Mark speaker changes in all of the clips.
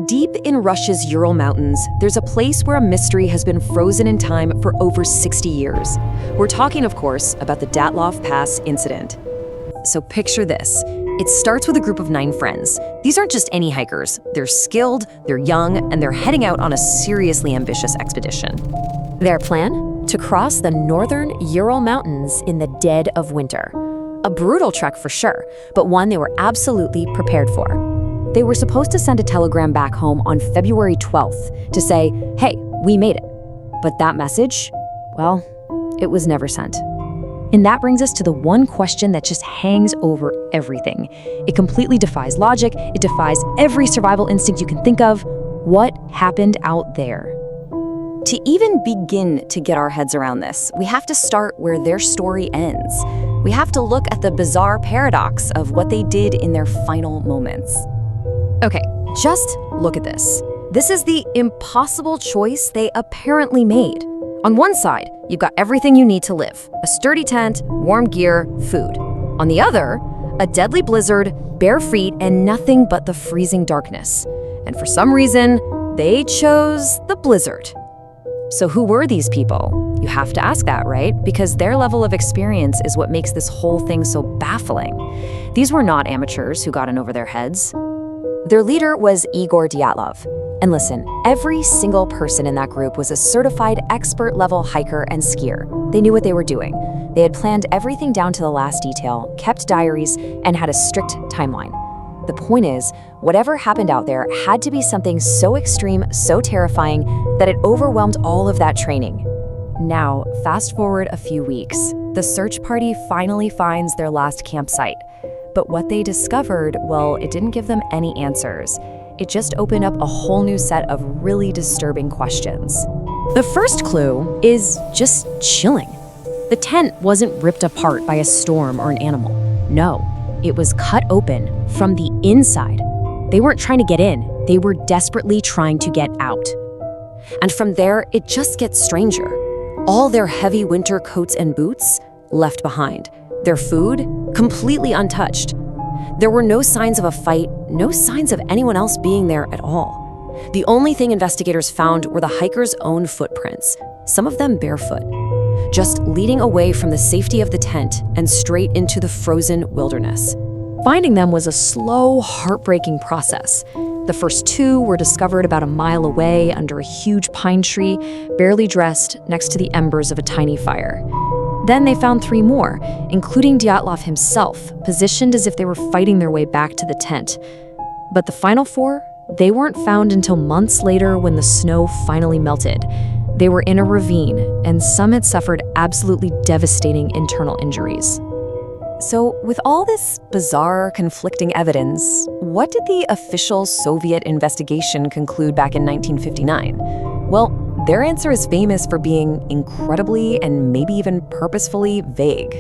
Speaker 1: Deep in Russia's Ural Mountains, there's a place where a mystery has been frozen in time for over 60 years. We're talking, of course, about the Dyatlov Pass Incident. So picture this. It starts with a group of 9 friends. These aren't just any hikers. They're skilled, they're young, and they're heading out on a seriously ambitious expedition.
Speaker 2: Their plan? To cross the northern Ural Mountains in the dead of winter. A brutal trek for sure, but one they were absolutely prepared for. They were supposed to send a telegram back home on February 12th to say, hey, we made it. But that message, well, it was never sent. And that brings us to the one question that just hangs over everything. It completely defies logic. It defies every survival instinct you can think of. What happened out there?
Speaker 1: To even begin to get our heads around this, we have to start where their story ends. We have to look at the bizarre paradox of what they did in their final moments. Okay, just look at this. This is the impossible choice they apparently made. On one side, you've got everything you need to live: a sturdy tent, warm gear, food. On the other, a deadly blizzard, bare feet, and nothing but the freezing darkness. And for some reason, they chose the blizzard. So who were these people? You have to ask that, right? Because their level of experience is what makes this whole thing so baffling. These were not amateurs who got in over their heads. Their leader was Igor Dyatlov. And listen, every single person in that group was a certified expert-level hiker and skier. They knew what they were doing. They had planned everything down to the last detail, kept diaries, and had a strict timeline. The point is, whatever happened out there had to be something so extreme, so terrifying, that it overwhelmed all of that training. Now, fast forward a few weeks. The search party finally finds their last campsite. But what they discovered, well, it didn't give them any answers. It just opened up a whole new set of really disturbing questions. The first clue is just chilling. The tent wasn't ripped apart by a storm or an animal. No, it was cut open from the inside. They weren't trying to get in, they were desperately trying to get out. And from there, it just gets stranger. All their heavy winter coats and boots left behind. Their food completely untouched. There were no signs of a fight, no signs of anyone else being there at all. The only thing investigators found were the hikers' own footprints, some of them barefoot, just leading away from the safety of the tent and straight into the frozen wilderness. Finding them was a slow, heartbreaking process. The first 2 were discovered about a mile away under a huge pine tree, barely dressed next to the embers of a tiny fire. Then they found 3 more, including Dyatlov himself, positioned as if they were fighting their way back to the tent. But the final 4, they weren't found until months later when the snow finally melted. They were in a ravine, and some had suffered absolutely devastating internal injuries. So, with all this bizarre, conflicting evidence, what did the official Soviet investigation conclude back in 1959? Well, their answer is famous for being incredibly and maybe even purposefully vague.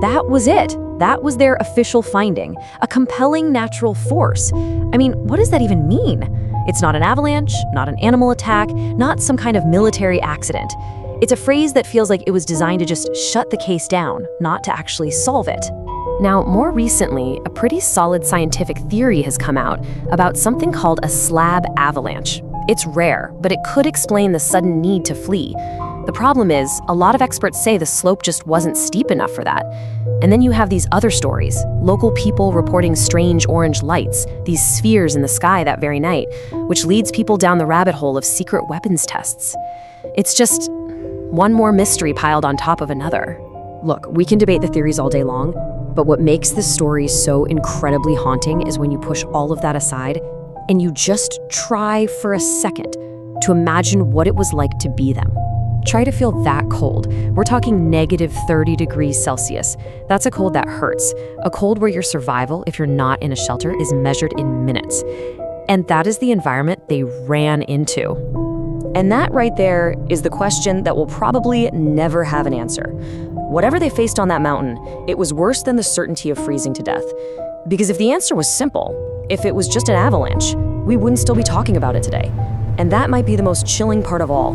Speaker 1: That was it. That was their official finding, a compelling natural force. I mean, what does that even mean? It's not an avalanche, not an animal attack, not some kind of military accident. It's a phrase that feels like it was designed to just shut the case down, not to actually solve it. Now, more recently, a pretty solid scientific theory has come out about something called a slab avalanche. It's rare, but it could explain the sudden need to flee. The problem is, a lot of experts say the slope just wasn't steep enough for that. And then you have these other stories, local people reporting strange orange lights, these spheres in the sky that very night, which leads people down the rabbit hole of secret weapons tests. It's just one more mystery piled on top of another. Look, we can debate the theories all day long, but what makes this story so incredibly haunting is when you push all of that aside and you just try for a second to imagine what it was like to be them. Try to feel that cold. We're talking negative 30 degrees Celsius. That's a cold that hurts. A cold where your survival, if you're not in a shelter, is measured in minutes. And that is the environment they ran into. And that right there is the question that will probably never have an answer. Whatever they faced on that mountain, it was worse than the certainty of freezing to death. Because if the answer was simple, if it was just an avalanche, we wouldn't still be talking about it today. And that might be the most chilling part of all.